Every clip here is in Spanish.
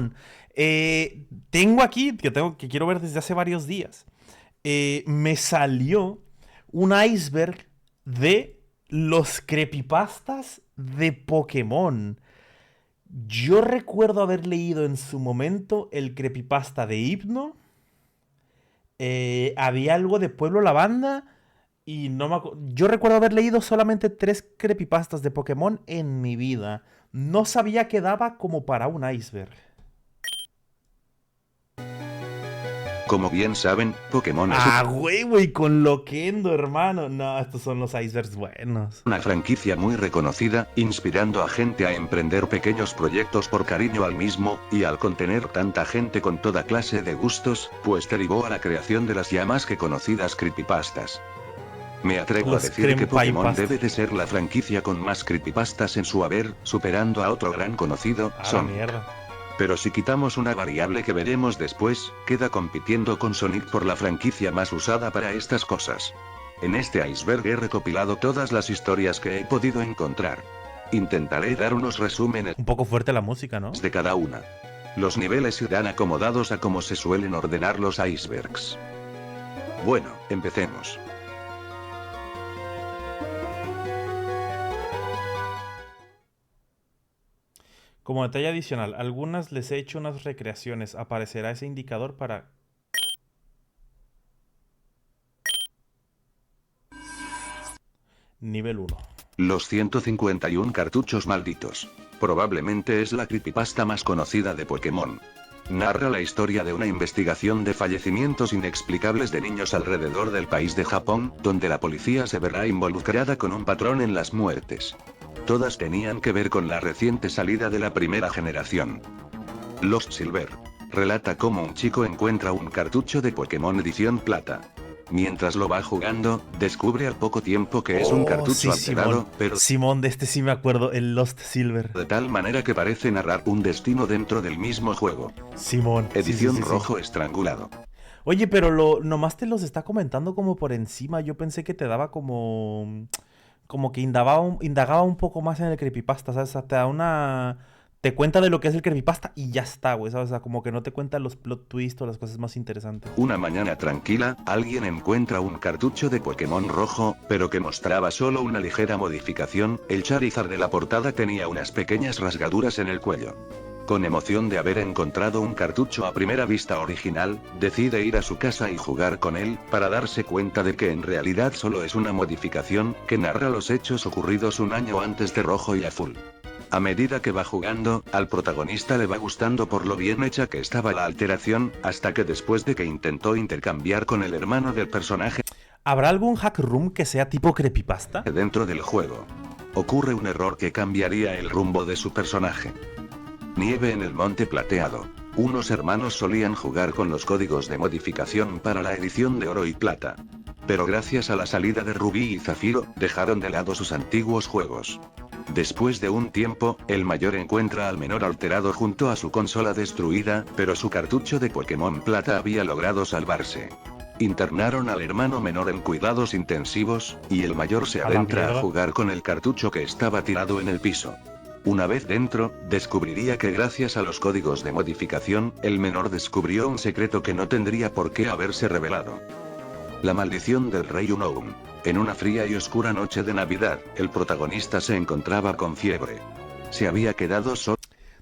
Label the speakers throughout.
Speaker 1: Pokémon. Tengo aquí, que quiero ver desde hace varios días. Me salió un iceberg de los creepypastas de Pokémon. Yo recuerdo haber leído en su momento el creepypasta de Hypno. Había algo de Pueblo Lavanda. Y no yo recuerdo haber leído solamente 3 creepypastas de Pokémon en mi vida. No sabía que daba como para un iceberg.
Speaker 2: Como bien saben, Pokémon es
Speaker 1: Güey, con Loquendo, hermano. No, estos son los icebergs buenos.
Speaker 2: una franquicia muy reconocida, inspirando a gente a emprender pequeños proyectos por cariño al mismo, y al contener tanta gente con toda clase de gustos, pues derivó a la creación de las ya más que conocidas creepypastas. Me atrevo a decir que Pokémon debe de ser la franquicia con más creepypastas en su haber, superando a otro gran conocido, Sonic.
Speaker 1: Mierda.
Speaker 2: Pero si quitamos una variable que veremos después, queda compitiendo con Sonic por la franquicia más usada para estas cosas. En este iceberg he recopilado todas las historias que he podido encontrar. Intentaré dar unos resúmenes
Speaker 1: Un poco fuerte la música, ¿no?
Speaker 2: de cada una. Los niveles irán acomodados a como se suelen ordenar los icebergs. Bueno, empecemos.
Speaker 1: Como detalle adicional, algunas les he hecho unas recreaciones. Aparecerá ese indicador para... Nivel 1.
Speaker 2: Los 151 cartuchos malditos. Probablemente es la creepypasta más conocida de Pokémon. Narra la historia de una investigación de fallecimientos inexplicables de niños alrededor del país de Japón, donde la policía se verá involucrada con un patrón en las muertes. Todas tenían que ver con la reciente salida de la primera generación. Lost Silver. Relata cómo un chico encuentra un cartucho de Pokémon Edición Plata. Mientras lo va jugando, descubre al poco tiempo que es un cartucho alterado,
Speaker 1: Simón.
Speaker 2: pero
Speaker 1: Simón, de este sí me acuerdo, el Lost Silver.
Speaker 2: de tal manera que parece narrar un destino dentro del mismo juego.
Speaker 1: Simón.
Speaker 2: Edición
Speaker 1: Sí.
Speaker 2: rojo estrangulado.
Speaker 1: Oye, pero nomás te los está comentando como por encima. Yo pensé que te daba como... Como que indagaba un poco más en el creepypasta, ¿sabes? O sea, te da una... Te cuenta de lo que es el creepypasta y ya está, güey, ¿sabes? O sea, como que no te cuenta los plot twists o las cosas más interesantes.
Speaker 2: Una mañana tranquila, alguien encuentra un cartucho de Pokémon rojo, pero que mostraba solo una ligera modificación. El Charizard de la portada tenía unas pequeñas rasgaduras en el cuello. Con emoción de haber encontrado un cartucho a primera vista original, decide ir a su casa y jugar con él, para darse cuenta de que en realidad solo es una modificación, que narra los hechos ocurridos un año antes de Rojo y Azul. A medida que va jugando, al protagonista le va gustando por lo bien hecha que estaba la alteración, hasta que después de que intentó intercambiar con el hermano del personaje
Speaker 1: ¿Habrá algún hack room que sea tipo creepypasta?
Speaker 2: dentro del juego, ocurre un error que cambiaría el rumbo de su personaje. Nieve en el Monte Plateado. Unos hermanos solían jugar con los códigos de modificación para la edición de Oro y Plata. Pero gracias a la salida de Rubí y Zafiro, dejaron de lado sus antiguos juegos. Después de un tiempo, el mayor encuentra al menor alterado junto a su consola destruida, pero su cartucho de Pokémon Plata había logrado salvarse. Internaron al hermano menor en cuidados intensivos, y el mayor se adentra a jugar con el cartucho que estaba tirado en el piso. Una vez dentro, descubriría que gracias a los códigos de modificación, el menor descubrió un secreto que no tendría por qué haberse revelado. La maldición del Rey Unown. En una fría y oscura noche de Navidad, el protagonista se encontraba con fiebre. Se había quedado solo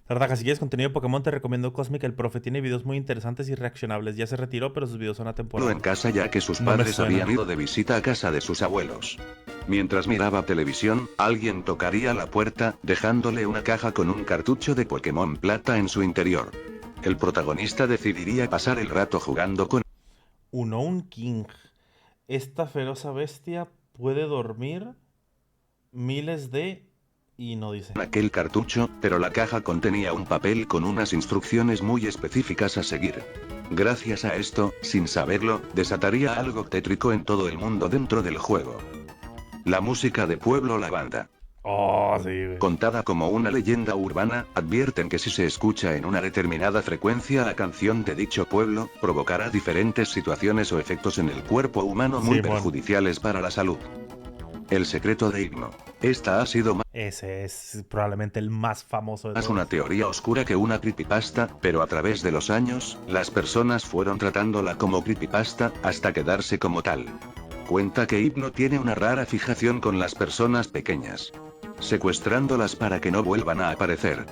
Speaker 1: Tardaga, si quieres contenido de Pokémon te recomiendo Cosmic el Profe. Tiene videos muy interesantes y reaccionables. Ya se retiró, pero sus videos son atemporales.
Speaker 2: en casa ya que sus
Speaker 1: No me
Speaker 2: padres
Speaker 1: suena.
Speaker 2: habían ido de visita a casa de sus abuelos. Mientras miraba televisión, alguien tocaría la puerta, dejándole una caja con un cartucho de Pokémon Plata en su interior. El protagonista decidiría pasar el rato jugando con
Speaker 1: Unown King. Esta feroz bestia puede dormir miles de... Y no dice.
Speaker 2: aquel cartucho, pero la caja contenía un papel con unas instrucciones muy específicas a seguir. Gracias a esto, sin saberlo, desataría algo tétrico en todo el mundo dentro del juego. La música de Pueblo Lavanda.
Speaker 1: Oh, sí, güey.
Speaker 2: Contada como una leyenda urbana, advierten que si se escucha en una determinada frecuencia la canción de dicho pueblo, provocará diferentes situaciones o efectos en el cuerpo humano muy
Speaker 1: Simón.
Speaker 2: perjudiciales para la salud. El secreto de Hypno. Esta ha sido
Speaker 1: Ese es probablemente el más famoso de
Speaker 2: más
Speaker 1: todos.
Speaker 2: una teoría oscura que una creepypasta, pero a través de los años, las personas fueron tratándola como creepypasta, hasta quedarse como tal. Cuenta que Hypno tiene una rara fijación con las personas pequeñas, secuestrándolas para que no vuelvan a aparecer.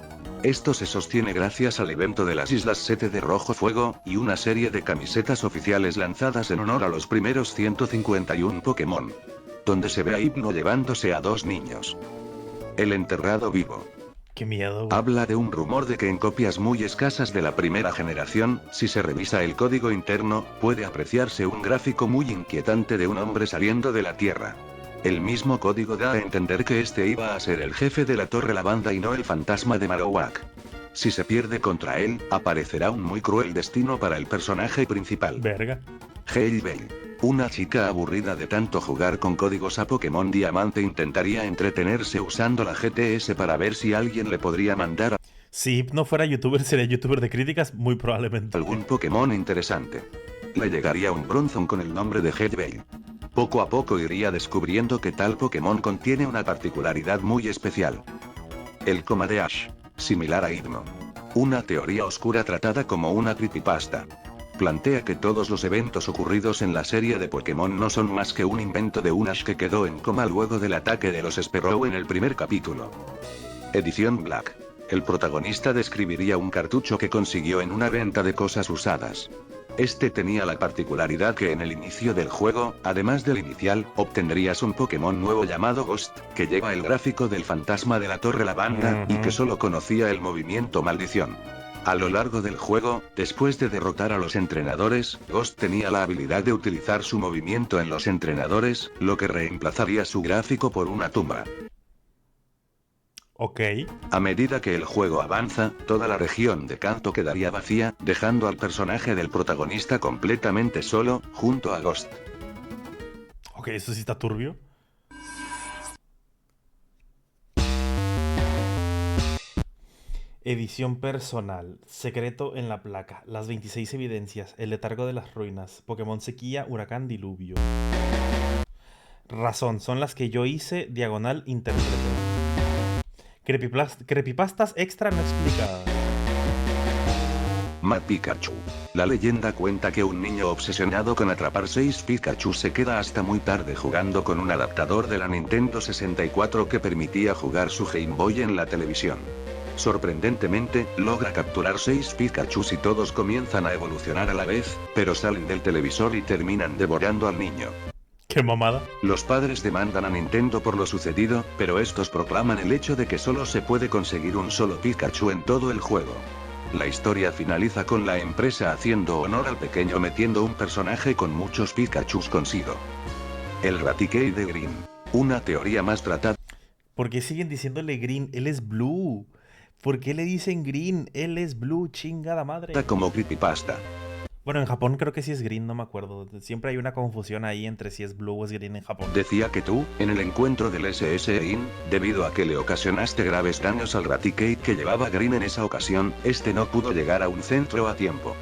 Speaker 2: Esto se sostiene gracias al evento de las Islas 7 de Rojo Fuego, y una serie de camisetas oficiales lanzadas en honor a los primeros 151 Pokémon, donde se ve a Hypno llevándose a 2 niños. El enterrado vivo.
Speaker 1: Qué miedo, güey.
Speaker 2: Habla de un rumor de que en copias muy escasas de la primera generación, si se revisa el código interno, puede apreciarse un gráfico muy inquietante de un hombre saliendo de la Tierra. El mismo código da a entender que este iba a ser el jefe de la Torre Lavanda y no el fantasma de Marowak. Si se pierde contra él, aparecerá un muy cruel destino para el personaje principal.
Speaker 1: Verga.
Speaker 2: Hailey Bell. Una chica aburrida de tanto jugar con códigos a Pokémon Diamante intentaría entretenerse usando la GTS para ver si alguien le podría mandar
Speaker 1: Si no fuera youtuber, sería youtuber de críticas, muy probablemente.
Speaker 2: algún Pokémon interesante. Le llegaría un Bronzong con el nombre de Hailey Bell. Poco a poco iría descubriendo que tal Pokémon contiene una particularidad muy especial. El coma de Ash. Similar a Hypno. Una teoría oscura tratada como una creepypasta. Plantea que todos los eventos ocurridos en la serie de Pokémon no son más que un invento de un Ash que quedó en coma luego del ataque de los Spearow en el primer capítulo. Edición Black. El protagonista describiría un cartucho que consiguió en una venta de cosas usadas. Este tenía la particularidad que en el inicio del juego, además del inicial, obtendrías un Pokémon nuevo llamado Ghost, que lleva el gráfico del fantasma de la Torre Lavanda, y que solo conocía el movimiento Maldición. A lo largo del juego, después de derrotar a los entrenadores, Ghost tenía la habilidad de utilizar su movimiento en los entrenadores, lo que reemplazaría su gráfico por una tumba.
Speaker 1: Ok.
Speaker 2: A medida que el juego avanza, toda la región de Kanto quedaría vacía, dejando al personaje del protagonista completamente solo, junto a Ghost.
Speaker 1: Ok, eso sí está turbio. Edición personal. Secreto en la placa. Las 26 evidencias. El letargo de las ruinas. Pokémon sequía, huracán, diluvio. Razón. Son las que yo hice, diagonal, interpreté. Creepypastas extra no explicadas.
Speaker 2: Mad Pikachu. La leyenda cuenta que un niño obsesionado con atrapar 6 Pikachu se queda hasta muy tarde jugando con un adaptador de la Nintendo 64 que permitía jugar su Game Boy en la televisión. Sorprendentemente, logra capturar 6 Pikachu y todos comienzan a evolucionar a la vez, pero salen del televisor y terminan devorando al niño.
Speaker 1: ¡Qué mamada!
Speaker 2: Los padres demandan a Nintendo por lo sucedido, pero estos proclaman el hecho de que solo se puede conseguir un solo Pikachu en todo el juego. La historia finaliza con la empresa haciendo honor al pequeño metiendo un personaje con muchos Pikachus consigo. El Raticate de Green. Una teoría más tratada
Speaker 1: ¿Por qué siguen diciéndole Green? Él es Blue. ¿Por qué le dicen Green? Él es Blue, chingada madre.
Speaker 2: como creepypasta.
Speaker 1: Bueno, en Japón creo que sí es Green, no me acuerdo. Siempre hay una confusión ahí entre si es Blue o es Green en Japón.
Speaker 2: Decía que tú, en el encuentro del SSIN, debido a que le ocasionaste graves daños al Raticate que llevaba Green en esa ocasión, este no pudo llegar a un centro a tiempo,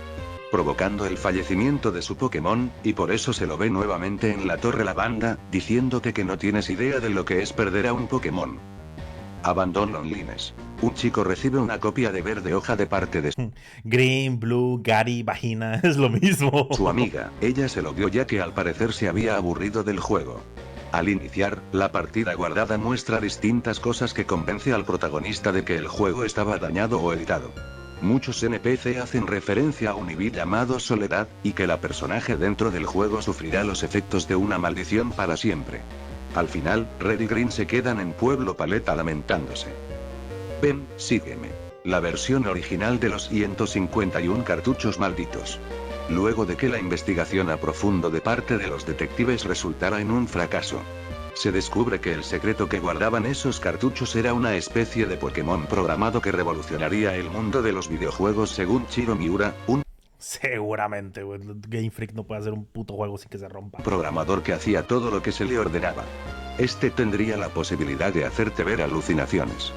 Speaker 2: provocando el fallecimiento de su Pokémon, y por eso se lo ve nuevamente en la Torre Lavanda, diciéndote que no tienes idea de lo que es perder a un Pokémon. Abandon Loneliness. Un chico recibe una copia de verde hoja de parte de
Speaker 1: Green, Blue, Gary, Vagina, es lo mismo.
Speaker 2: su amiga. Ella se lo dio ya que al parecer se había aburrido del juego. Al iniciar, la partida guardada muestra distintas cosas que convence al protagonista de que el juego estaba dañado o editado. Muchos NPC hacen referencia a un EV llamado Soledad, y que la personaje dentro del juego sufrirá los efectos de una maldición para siempre. Al final, Red y Green se quedan en Pueblo Paleta lamentándose. Ven, sígueme. La versión original de los 151 cartuchos malditos. Luego de que la investigación a profundo de parte de los detectives resultara en un fracaso, se descubre que el secreto que guardaban esos cartuchos era una especie de Pokémon programado que revolucionaría el mundo de los videojuegos según Shiro Miura, un
Speaker 1: Seguramente, güey. Game Freak no puede hacer un puto juego sin que se rompa.
Speaker 2: programador que hacía todo lo que se le ordenaba. Este tendría la posibilidad de hacerte ver alucinaciones,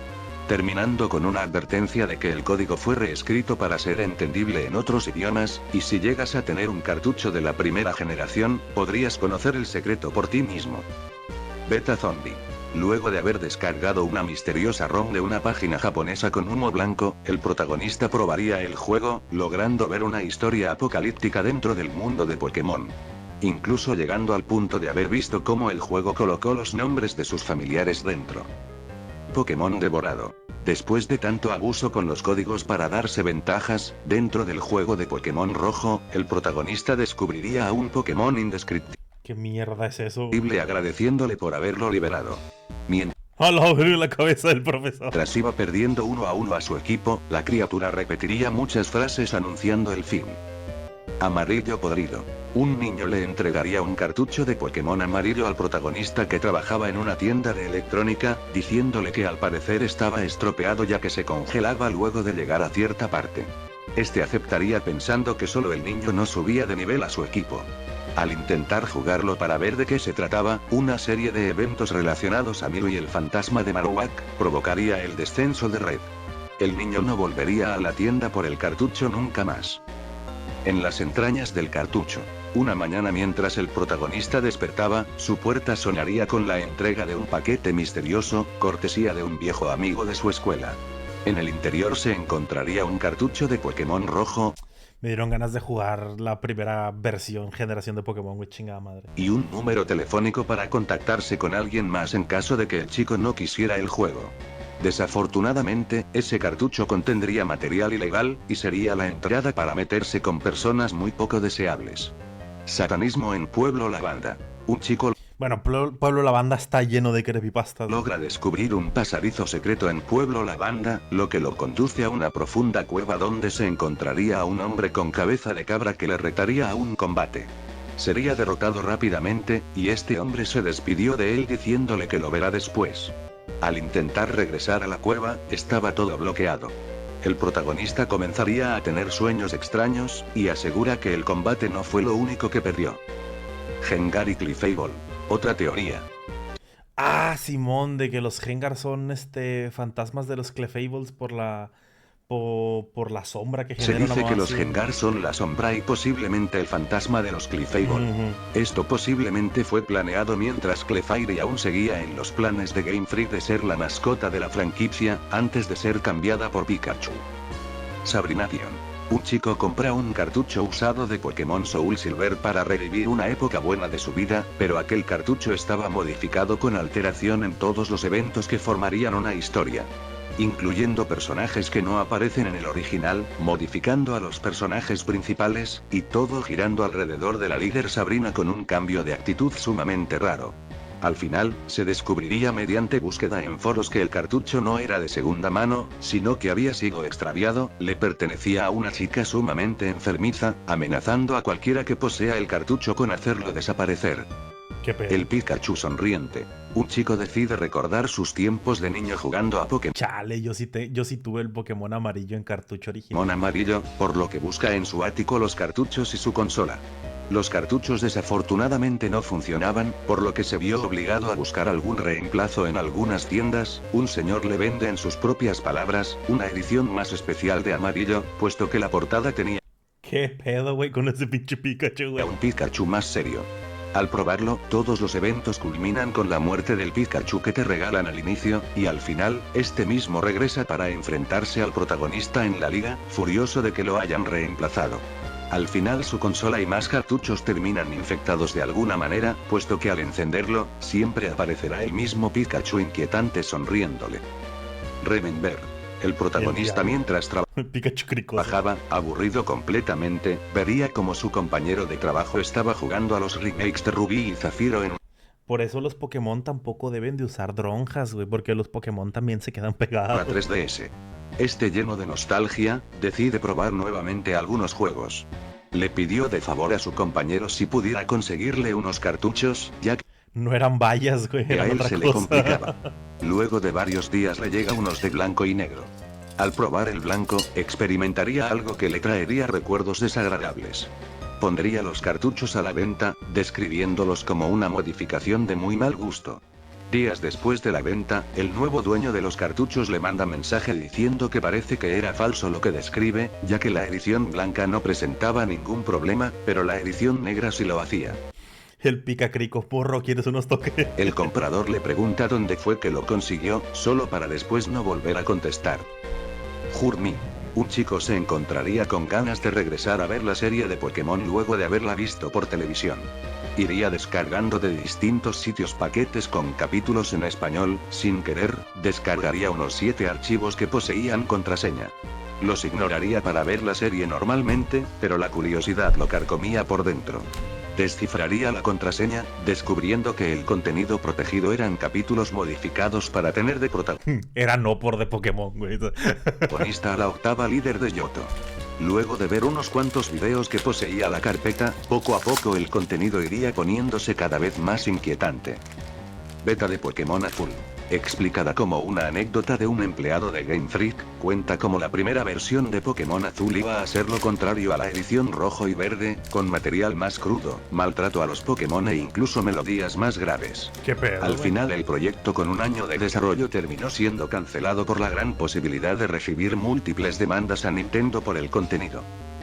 Speaker 2: terminando con una advertencia de que el código fue reescrito para ser entendible en otros idiomas, y si llegas a tener un cartucho de la primera generación, podrías conocer el secreto por ti mismo. Beta Zombie. Luego de haber descargado una misteriosa ROM de una página japonesa con humo blanco, el protagonista probaría el juego, logrando ver una historia apocalíptica dentro del mundo de Pokémon. Incluso llegando al punto de haber visto cómo el juego colocó los nombres de sus familiares dentro. Pokémon devorado. Después de tanto abuso con los códigos para darse ventajas, dentro del juego de Pokémon rojo, el protagonista descubriría a un Pokémon indescriptible.
Speaker 1: ¿Qué mierda es eso?
Speaker 2: Agradeciéndole por haberlo liberado.
Speaker 1: ¡Hala, abrió la cabeza del profesor!
Speaker 2: Mientras iba perdiendo 1-1 a su equipo, la criatura repetiría muchas frases anunciando el fin. Amarillo podrido. Un niño le entregaría un cartucho de Pokémon amarillo al protagonista que trabajaba en una tienda de electrónica, diciéndole que al parecer estaba estropeado ya que se congelaba luego de llegar a cierta parte. Este aceptaría pensando que solo el niño no subía de nivel a su equipo. Al intentar jugarlo para ver de qué se trataba, una serie de eventos relacionados a Milo y el fantasma de Marowak, provocaría el descenso de Red. El niño no volvería a la tienda por el cartucho nunca más. En las entrañas del cartucho. Una mañana mientras el protagonista despertaba, su puerta sonaría con la entrega de un paquete misterioso, cortesía de un viejo amigo de su escuela. En el interior se encontraría un cartucho de Pokémon rojo.
Speaker 1: Me dieron ganas de jugar la primera generación de Pokémon, güey, chingada madre.
Speaker 2: Y un número telefónico para contactarse con alguien más en caso de que el chico no quisiera el juego. Desafortunadamente, ese cartucho contendría material ilegal, y sería la entrada para meterse con personas muy poco deseables. Satanismo en Pueblo Lavanda. Un chico...
Speaker 1: Bueno, Pueblo Lavanda está lleno de creepypastas.
Speaker 2: Logra descubrir un pasadizo secreto en Pueblo Lavanda, lo que lo conduce a una profunda cueva donde se encontraría a un hombre con cabeza de cabra que le retaría a un combate. Sería derrotado rápidamente, y este hombre se despidió de él diciéndole que lo verá después. Al intentar regresar a la cueva, estaba todo bloqueado. El protagonista comenzaría a tener sueños extraños, y asegura que el combate no fue lo único que perdió. Gengar y Clefable. Otra teoría.
Speaker 1: Ah, Simón, de que los Gengar son fantasmas de los Clefables por la sombra que
Speaker 2: Se
Speaker 1: genera.
Speaker 2: dice que los Gengar son la sombra y posiblemente el fantasma de los Clefable. Esto posiblemente fue planeado mientras Clefairy aún seguía en los planes de Game Freak de ser la mascota de la franquicia, antes de ser cambiada por Pikachu. Sabrination. Un chico compra un cartucho usado de Pokémon Soul Silver para revivir una época buena de su vida, pero aquel cartucho estaba modificado con alteración en todos los eventos que formarían una historia, incluyendo personajes que no aparecen en el original, modificando a los personajes principales, y todo girando alrededor de la líder Sabrina con un cambio de actitud sumamente raro. Al final, se descubriría mediante búsqueda en foros que el cartucho no era de segunda mano, sino que había sido extraviado, le pertenecía a una chica sumamente enfermiza, amenazando a cualquiera que posea el cartucho con hacerlo desaparecer.
Speaker 1: ¿Qué pedo?
Speaker 2: El Pikachu sonriente. Un chico decide recordar sus tiempos de niño jugando a Pokémon.
Speaker 1: Chale, yo sí tuve el Pokémon amarillo en cartucho original.
Speaker 2: Amarillo, por lo que busca en su ático los cartuchos y su consola. Los cartuchos desafortunadamente no funcionaban, por lo que se vio obligado a buscar algún reemplazo en algunas tiendas. Un señor le vende en sus propias palabras, una edición más especial de amarillo, puesto que la portada tenía...
Speaker 1: ¿Qué pedo, güey, con ese pinche Pikachu, güey?
Speaker 2: Un Pikachu más serio. Al probarlo, todos los eventos culminan con la muerte del Pikachu que te regalan al inicio, y al final, este mismo regresa para enfrentarse al protagonista en la liga, furioso de que lo hayan reemplazado. Al final su consola y más cartuchos terminan infectados de alguna manera, puesto que al encenderlo, siempre aparecerá el mismo Pikachu inquietante sonriéndole. Remember. El protagonista mientras trabajaba, aburrido completamente, vería como su compañero de trabajo estaba jugando a los remakes de Rubí y Zafiro en...
Speaker 1: Por eso los Pokémon tampoco deben de usar dronjas, güey, porque los Pokémon también se quedan pegados.
Speaker 2: A 3DS. Lleno de nostalgia, decide probar nuevamente algunos juegos. Le pidió de favor a su compañero si pudiera conseguirle unos cartuchos, ya que
Speaker 1: no eran vallas, güey,
Speaker 2: a él se le complicaba. Luego de varios días le llega unos de blanco y negro. Al probar el blanco, experimentaría algo que le traería recuerdos desagradables. Pondría los cartuchos a la venta, describiéndolos como una modificación de muy mal gusto. Días después de la venta, el nuevo dueño de los cartuchos le manda mensaje diciendo que parece que era falso lo que describe, ya que la edición blanca no presentaba ningún problema, pero la edición negra sí lo hacía.
Speaker 1: El picacrico, porro, ¿quieres unos toques?
Speaker 2: El comprador le pregunta dónde fue que lo consiguió, solo para después no volver a contestar. Jurmi. Un chico se encontraría con ganas de regresar a ver la serie de Pokémon luego de haberla visto por televisión. Iría descargando de distintos sitios paquetes con capítulos en español, sin querer, descargaría unos 7 archivos que poseían contraseña. Los ignoraría para ver la serie normalmente, pero la curiosidad lo carcomía por dentro. Descifraría la contraseña, descubriendo que el contenido protegido eran capítulos modificados para tener de
Speaker 1: Era no por de Pokémon, güey.
Speaker 2: protagonista a la octava líder de Yoto. Luego de ver unos cuantos videos que poseía la carpeta, poco a poco el contenido iría poniéndose cada vez más inquietante. Beta de Pokémon Azul. Explicada como una anécdota de un empleado de Game Freak, cuenta como la primera versión de Pokémon Azul iba a ser lo contrario a la edición rojo y verde, con material más crudo, maltrato a los Pokémon e incluso melodías más graves.
Speaker 1: ¿Qué pedo?
Speaker 2: Al final el proyecto con un año de desarrollo terminó siendo cancelado por la gran posibilidad de recibir múltiples demandas a Nintendo por el contenido.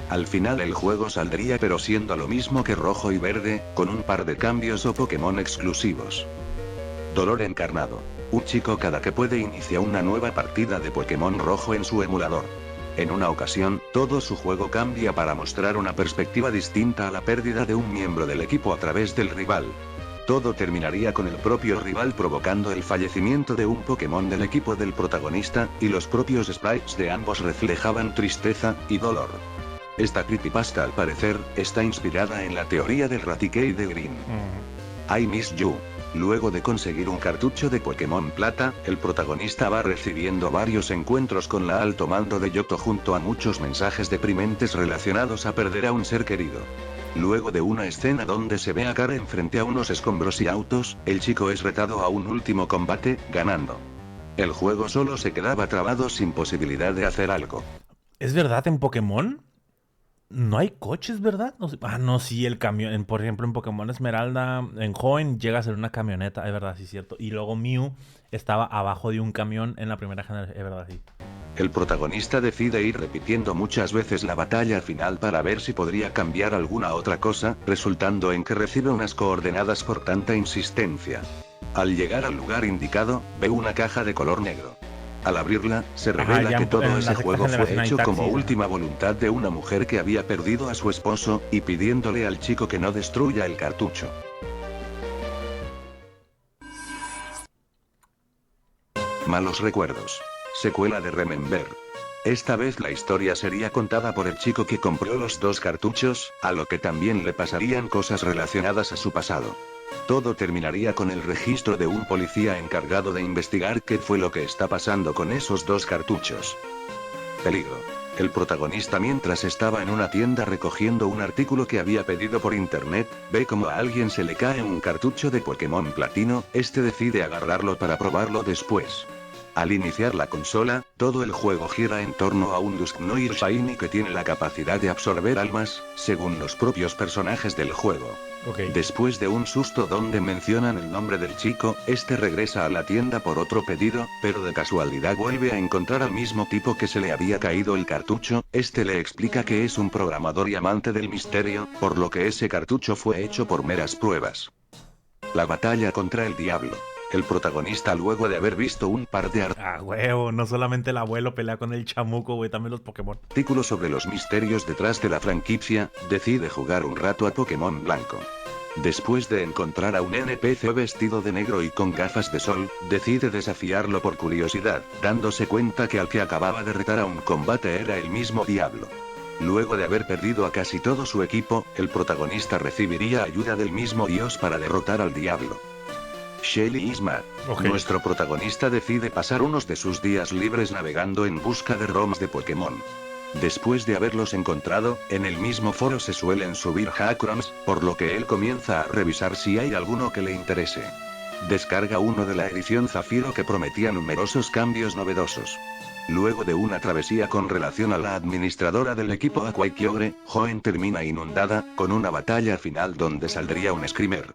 Speaker 2: Al final el juego saldría pero siendo lo mismo que rojo y verde, con un par de cambios o Pokémon exclusivos. Dolor encarnado. Un chico cada que puede inicia una nueva partida de Pokémon rojo en su emulador. En una ocasión, todo su juego cambia para mostrar una perspectiva distinta a la pérdida de un miembro del equipo a través del rival. Todo terminaría con el propio rival provocando el fallecimiento de un Pokémon del equipo del protagonista, y los propios sprites de ambos reflejaban tristeza y dolor. Esta creepypasta al parecer, está inspirada en la teoría del Raticate de Green. I Miss You. Luego de conseguir un cartucho de Pokémon Plata, el protagonista va recibiendo varios encuentros con la alto mando de Yoto junto a muchos mensajes deprimentes relacionados a perder a un ser querido. Luego de una escena donde se ve a Karen frente a unos escombros y autos, el chico es retado a un último combate, ganando. El juego solo se quedaba trabado sin posibilidad de hacer algo.
Speaker 1: ¿Es verdad en Pokémon? No hay coches, ¿verdad? No, sí, el camión. Por ejemplo, en Pokémon Esmeralda, en Joven, llega a ser una camioneta, es verdad, sí, cierto. Y luego Mew estaba abajo de un camión en la primera generación, es verdad, sí.
Speaker 2: El protagonista decide ir repitiendo muchas veces la batalla final para ver si podría cambiar alguna otra cosa, resultando en que recibe unas coordenadas por tanta insistencia. Al llegar al lugar indicado, ve una caja de color negro. Al abrirla, se revela que todo ese juego fue hecho como última voluntad de una mujer que había perdido a su esposo, y pidiéndole al chico que no destruya el cartucho. Malos recuerdos. Secuela de Remember. Esta vez la historia sería contada por el chico que compró los 2 cartuchos, a lo que también le pasarían cosas relacionadas a su pasado. Todo terminaría con el registro de un policía encargado de investigar qué fue lo que está pasando con esos 2 cartuchos. Peligro. El protagonista, mientras estaba en una tienda recogiendo un artículo que había pedido por internet, ve como a alguien se le cae un cartucho de Pokémon Platino, decide agarrarlo para probarlo después. Al iniciar la consola, todo el juego gira en torno a un Dusknoir Shiny que tiene la capacidad de absorber almas, según los propios personajes del juego. Después de un susto donde mencionan el nombre del chico, regresa a la tienda por otro pedido, pero de casualidad vuelve a encontrar al mismo tipo que se le había caído el cartucho. Le explica que es un programador y amante del misterio, por lo que ese cartucho fue hecho por meras pruebas. La batalla contra el diablo. El protagonista, luego de haber visto un par de
Speaker 1: huevo, no solamente el abuelo pelea con el chamuco, güey, también los Pokémon.
Speaker 2: Artículos sobre los misterios detrás de la franquicia, decide jugar un rato a Pokémon Blanco. Después de encontrar a un NPC vestido de negro y con gafas de sol, decide desafiarlo por curiosidad, dándose cuenta que al que acababa de retar a un combate era el mismo diablo. Luego de haber perdido a casi todo su equipo, el protagonista recibiría ayuda del mismo dios para derrotar al diablo. Shelly Isma. Nuestro protagonista decide pasar unos de sus días libres navegando en busca de ROMs de Pokémon. Después de haberlos encontrado, en el mismo foro se suelen subir hackroms, por lo que él comienza a revisar si hay alguno que le interese. Descarga uno de la edición Zafiro que prometía numerosos cambios novedosos. Luego de una travesía con relación a la administradora del equipo Aqua y Kyogre, Joen termina inundada, con una batalla final donde saldría un Screamer.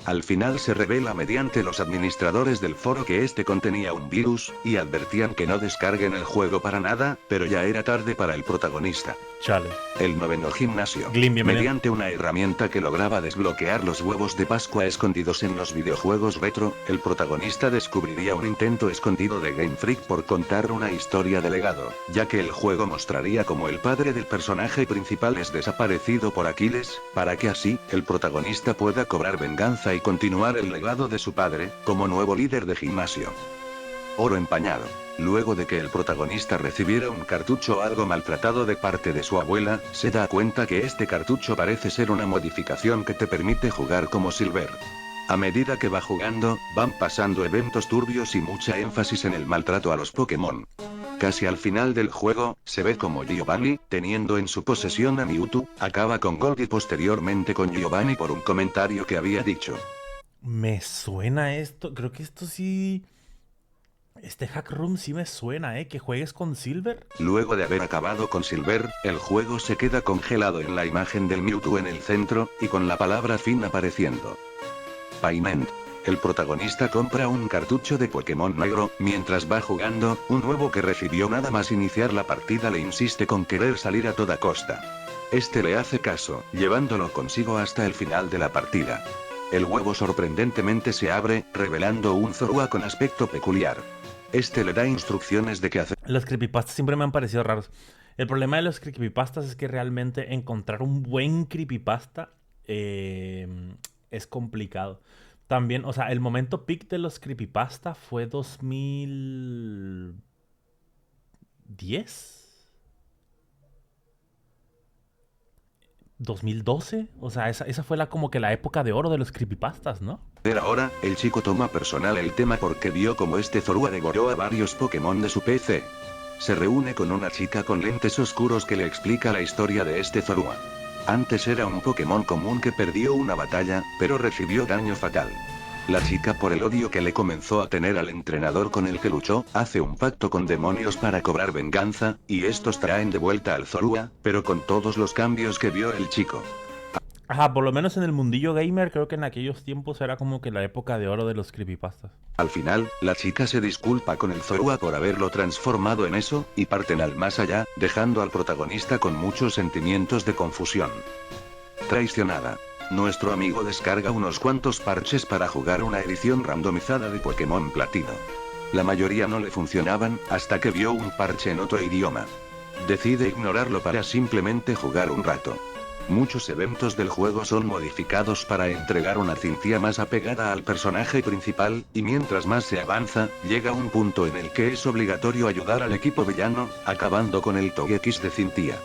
Speaker 2: Al final se revela mediante los administradores del foro que contenía un virus, y advertían que no descarguen el juego para nada, pero ya era tarde para el protagonista.
Speaker 1: Chale.
Speaker 2: El noveno gimnasio.
Speaker 1: Glim, bienvenido.
Speaker 2: Mediante una herramienta que lograba desbloquear los huevos de Pascua escondidos en los videojuegos retro, el protagonista descubriría un intento escondido de Game Freak por contar una historia de legado, ya que el juego mostraría cómo el padre del personaje principal es desaparecido por Aquiles, para que así, el protagonista pueda cobrar venganza y continuar el legado de su padre, como nuevo líder de gimnasio. Oro empañado. Luego de que el protagonista recibiera un cartucho algo maltratado de parte de su abuela, se da cuenta que este cartucho parece ser una modificación que te permite jugar como Silver. A medida que va jugando, van pasando eventos turbios y mucha énfasis en el maltrato a los Pokémon. Casi al final del juego, se ve como Giovanni, teniendo en su posesión a Mewtwo, acaba con Gold y posteriormente con Giovanni por un comentario que había dicho.
Speaker 1: Me suena esto, creo que esto sí... Este hack room sí me suena, que juegues con Silver.
Speaker 2: Luego de haber acabado con Silver, el juego se queda congelado en la imagen del Mewtwo en el centro, y con la palabra fin apareciendo. Payment. El protagonista compra un cartucho de Pokémon negro, mientras va jugando, un nuevo que recibió nada más iniciar la partida le insiste con querer salir a toda costa. Este le hace caso, llevándolo consigo hasta el final de la partida. El huevo sorprendentemente se abre, revelando un Zorua con aspecto peculiar. Este le da instrucciones de qué hacer.
Speaker 1: Los creepypastas siempre me han parecido raros. El problema de los creepypastas es que realmente encontrar un buen creepypasta es complicado. También, o sea, el momento peak de los creepypasta fue 2010. 2012, o sea, esa fue como que la época de oro de los creepypastas, ¿no?
Speaker 2: Ahora, el chico toma personal el tema porque vio como este Zorua devoró a varios Pokémon de su PC. Se reúne con una chica con lentes oscuros que le explica la historia de este Zorua. Antes era un Pokémon común que perdió una batalla, pero recibió daño fatal. La chica, por el odio que le comenzó a tener al entrenador con el que luchó, hace un pacto con demonios para cobrar venganza, y estos traen de vuelta al Zorua, pero con todos los cambios que vio el chico.
Speaker 1: Ajá, por lo menos en el mundillo gamer creo que en aquellos tiempos era como que la época de oro de los creepypastas.
Speaker 2: Al final, la chica se disculpa con el Zorua por haberlo transformado en eso, y parten al más allá, dejando al protagonista con muchos sentimientos de confusión. Traicionada. Nuestro amigo descarga unos cuantos parches para jugar una edición randomizada de Pokémon Platino. La mayoría no le funcionaban, hasta que vio un parche en otro idioma. Decide ignorarlo para simplemente jugar un rato. Muchos eventos del juego son modificados para entregar una Cynthia más apegada al personaje principal, y mientras más se avanza, llega un punto en el que es obligatorio ayudar al equipo villano, acabando con el Togekiss de Cynthia.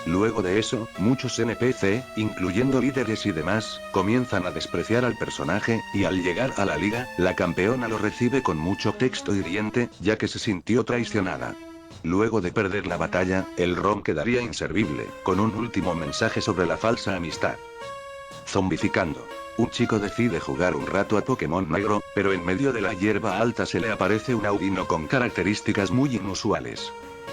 Speaker 2: Luego de eso, muchos NPC, incluyendo líderes y demás, comienzan a despreciar al personaje, y al llegar a la liga, la campeona lo recibe con mucho texto hiriente, ya que se sintió traicionada. Luego de perder la batalla, el ROM quedaría inservible, con un último mensaje sobre la falsa amistad. Zombificando. Un chico decide jugar un rato a Pokémon negro, pero en medio de la hierba alta se le aparece un Audino con características muy inusuales.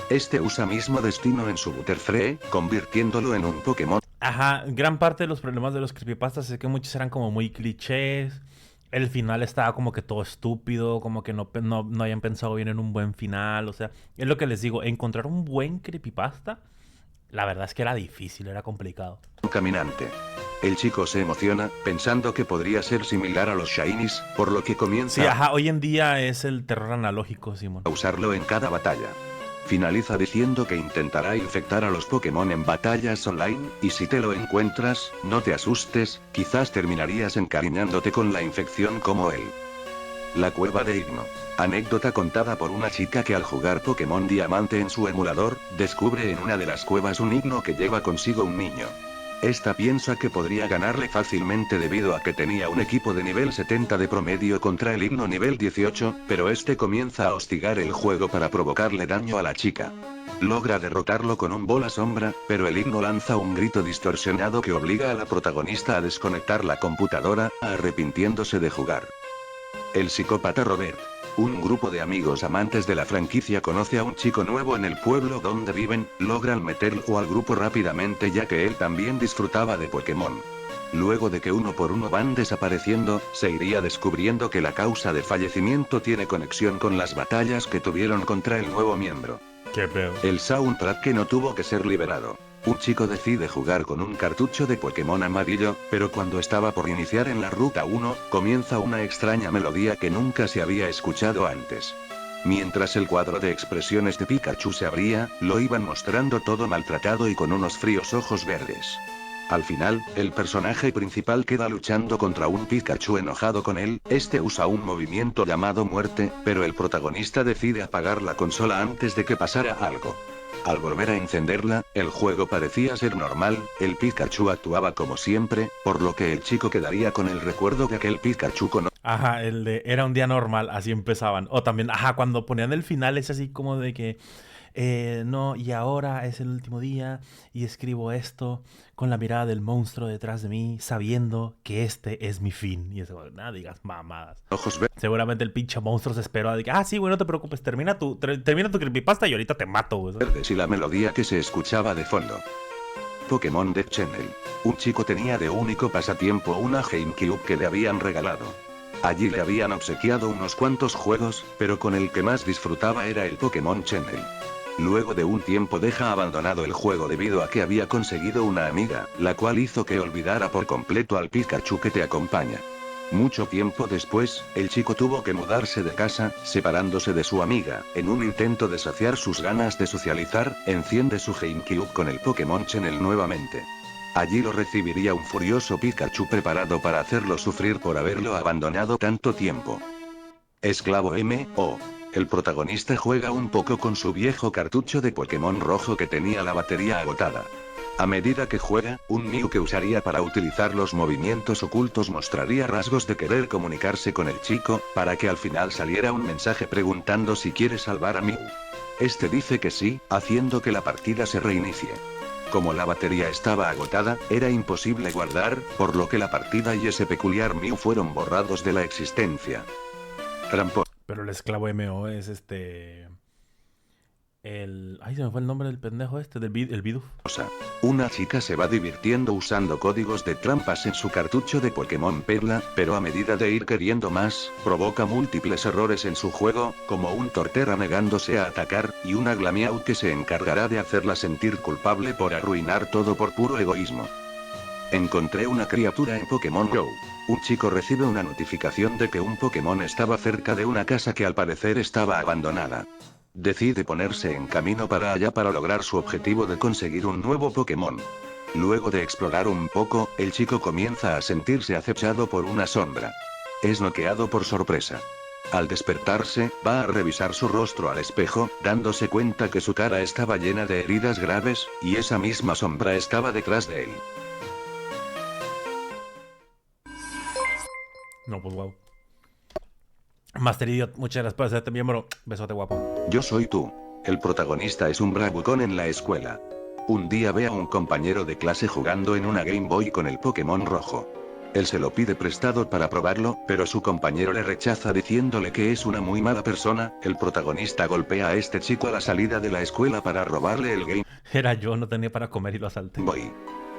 Speaker 2: Este usa mismo destino en su Butterfree, convirtiéndolo en un Pokémon.
Speaker 1: Ajá, gran parte de los problemas de los creepypastas es que muchos eran como muy clichés. El final estaba como que todo estúpido, como que no hayan pensado bien en un buen final. O sea, es lo que les digo, encontrar un buen creepypasta, la verdad es que era difícil, era complicado.
Speaker 2: Caminante. El chico se emociona, pensando que podría ser similar a los Shinies, por lo que comienza
Speaker 1: Sí, ajá, hoy en día es el terror analógico, Simón.
Speaker 2: a usarlo en cada batalla. Finaliza diciendo que intentará infectar a los Pokémon en batallas online, y si te lo encuentras, no te asustes, quizás terminarías encariñándote con la infección como él. La cueva de Igno. Anécdota contada por una chica que al jugar Pokémon Diamante en su emulador, descubre en una de las cuevas un Igno que lleva consigo un niño. Esta piensa que podría ganarle fácilmente debido a que tenía un equipo de nivel 70 de promedio contra el Igno nivel 18, pero este comienza a hostigar el juego para provocarle daño a la chica. Logra derrotarlo con un bola sombra, pero el Igno lanza un grito distorsionado que obliga a la protagonista a desconectar la computadora, arrepintiéndose de jugar. El psicópata Robert. Un grupo de amigos amantes de la franquicia conoce a un chico nuevo en el pueblo donde viven, logran meterlo al grupo rápidamente ya que él también disfrutaba de Pokémon. Luego de que uno por uno van desapareciendo, se iría descubriendo que la causa de fallecimiento tiene conexión con las batallas que tuvieron contra el nuevo miembro.
Speaker 1: Qué peor.
Speaker 2: El soundtrack que no tuvo que ser liberado. Un chico decide jugar con un cartucho de Pokémon amarillo, pero cuando estaba por iniciar en la Ruta 1, comienza una extraña melodía que nunca se había escuchado antes. Mientras el cuadro de expresiones de Pikachu se abría, lo iban mostrando todo maltratado y con unos fríos ojos verdes. Al final, el personaje principal queda luchando contra un Pikachu enojado con él, este usa un movimiento llamado muerte, pero el protagonista decide apagar la consola antes de que pasara algo. Al volver a encenderla, el juego parecía ser normal, el Pikachu actuaba como siempre, por lo que el chico quedaría con el recuerdo de aquel Pikachu con...
Speaker 1: Ajá, el de era un día normal, así empezaban. O también, ajá, cuando ponían el final es así como de que, no, y ahora es el último día y escribo esto con la mirada del monstruo detrás de mí, sabiendo que este es mi fin. Y eso, nada, digas mamadas.
Speaker 2: ojos
Speaker 1: Seguramente el pinche monstruo se esperó a de que, sí, güey, no te preocupes, termina tu creepypasta y ahorita te mato, güey.
Speaker 2: verdes y la melodía que se escuchaba de fondo. Pokémon Death Channel. Un chico tenía de único pasatiempo una GameCube que le habían regalado. Allí le habían obsequiado unos cuantos juegos, pero con el que más disfrutaba era el Pokémon Channel. Luego de un tiempo deja abandonado el juego debido a que había conseguido una amiga, la cual hizo que olvidara por completo al Pikachu que te acompaña. Mucho tiempo después, el chico tuvo que mudarse de casa, separándose de su amiga. En un intento de saciar sus ganas de socializar, enciende su GameCube con el Pokémon Channel nuevamente. Allí lo recibiría un furioso Pikachu preparado para hacerlo sufrir por haberlo abandonado tanto tiempo. Esclavo M.O. El protagonista juega un poco con su viejo cartucho de Pokémon rojo que tenía la batería agotada. A medida que juega, un Mew que usaría para utilizar los movimientos ocultos mostraría rasgos de querer comunicarse con el chico, para que al final saliera un mensaje preguntando si quiere salvar a Mew. Este dice que sí, haciendo que la partida se reinicie. Como la batería estaba agotada, era imposible guardar, por lo que la partida y ese peculiar Mew fueron borrados de la existencia.
Speaker 1: Pero el esclavo MO es Ay, se me fue el nombre del pendejo el Bidoof.
Speaker 2: Una chica se va divirtiendo usando códigos de trampas en su cartucho de Pokémon Perla, pero a medida de ir queriendo más, provoca múltiples errores en su juego, como un Torterra negándose a atacar, y una Glameow que se encargará de hacerla sentir culpable por arruinar todo por puro egoísmo. Encontré una criatura en Pokémon Go. Un chico recibe una notificación de que un Pokémon estaba cerca de una casa que al parecer estaba abandonada. Decide ponerse en camino para allá para lograr su objetivo de conseguir un nuevo Pokémon. Luego de explorar un poco, el chico comienza a sentirse acechado por una sombra. Es noqueado por sorpresa. Al despertarse, va a revisar su rostro al espejo, dándose cuenta que su cara estaba llena de heridas graves, y esa misma sombra estaba detrás de él.
Speaker 1: No, pues wow. Master Idiot, muchas gracias por hacerte miembro. Besote guapo.
Speaker 2: Yo soy tú. El protagonista es un bravucón en la escuela. Un día ve a un compañero de clase jugando en una Game Boy con el Pokémon rojo. Él se lo pide prestado para probarlo, pero su compañero le rechaza diciéndole que es una muy mala persona. El protagonista golpea a este chico a la salida de la escuela para robarle el Game
Speaker 1: Era yo, no tenía para comer y lo asalté.
Speaker 2: Boy.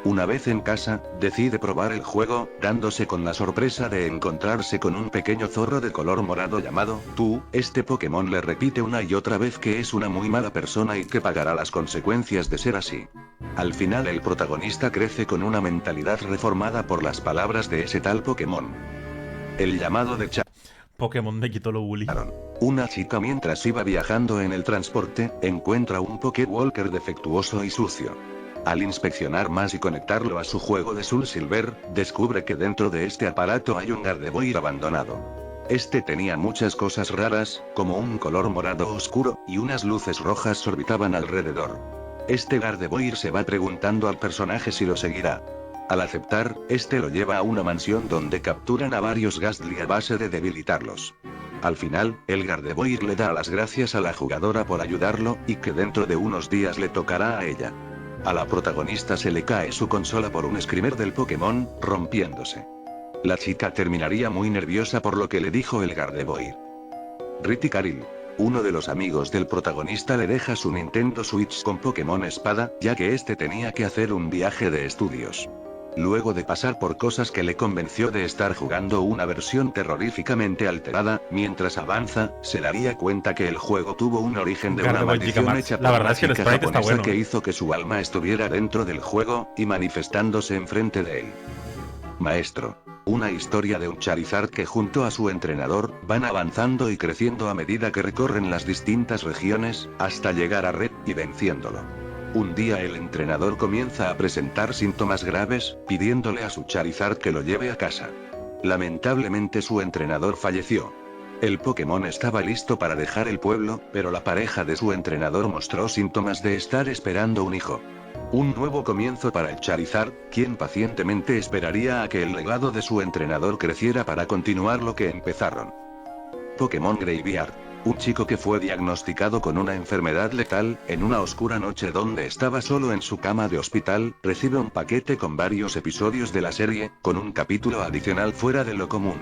Speaker 2: Una vez en casa, decide probar el juego, dándose con la sorpresa de encontrarse con un pequeño zorro de color morado llamado Tú. Este Pokémon le repite una y otra vez que es una muy mala persona y que pagará las consecuencias de ser así. Al final el protagonista crece con una mentalidad reformada por las palabras de ese tal Pokémon. El llamado de
Speaker 1: Pokémon me quitó lo bully.
Speaker 2: Una chica mientras iba viajando en el transporte, encuentra un Pokéwalker defectuoso y sucio. Al inspeccionar más y conectarlo a su juego de Soul Silver, descubre que dentro de este aparato hay un Gardevoir abandonado. Este tenía muchas cosas raras, como un color morado oscuro, y unas luces rojas orbitaban alrededor. Este Gardevoir se va preguntando al personaje si lo seguirá. Al aceptar, este lo lleva a una mansión donde capturan a varios Gastly a base de debilitarlos. Al final, el Gardevoir le da las gracias a la jugadora por ayudarlo, y que dentro de unos días le tocará a ella. A la protagonista se le cae su consola por un screamer del Pokémon, rompiéndose. La chica terminaría muy nerviosa por lo que le dijo el Gardevoir. Riticaril, uno de los amigos del protagonista, le deja su Nintendo Switch con Pokémon Espada, ya que este tenía que hacer un viaje de estudios. Luego de pasar por cosas que le convenció de estar jugando una versión terroríficamente alterada, mientras avanza, se daría cuenta que el juego tuvo un origen de una maldición hecha por una chica japonesa que hizo que su alma estuviera dentro del juego, y manifestándose enfrente de él. Maestro. Una historia de un Charizard que junto a su entrenador, van avanzando y creciendo a medida que recorren las distintas regiones, hasta llegar a Red, y venciéndolo. Un día el entrenador comienza a presentar síntomas graves, pidiéndole a su Charizard que lo lleve a casa. Lamentablemente su entrenador falleció. El Pokémon estaba listo para dejar el pueblo, pero la pareja de su entrenador mostró síntomas de estar esperando un hijo. Un nuevo comienzo para el Charizard, quien pacientemente esperaría a que el legado de su entrenador creciera para continuar lo que empezaron. Pokémon Graveyard. Un chico que fue diagnosticado con una enfermedad letal, en una oscura noche donde estaba solo en su cama de hospital, recibe un paquete con varios episodios de la serie, con un capítulo adicional fuera de lo común.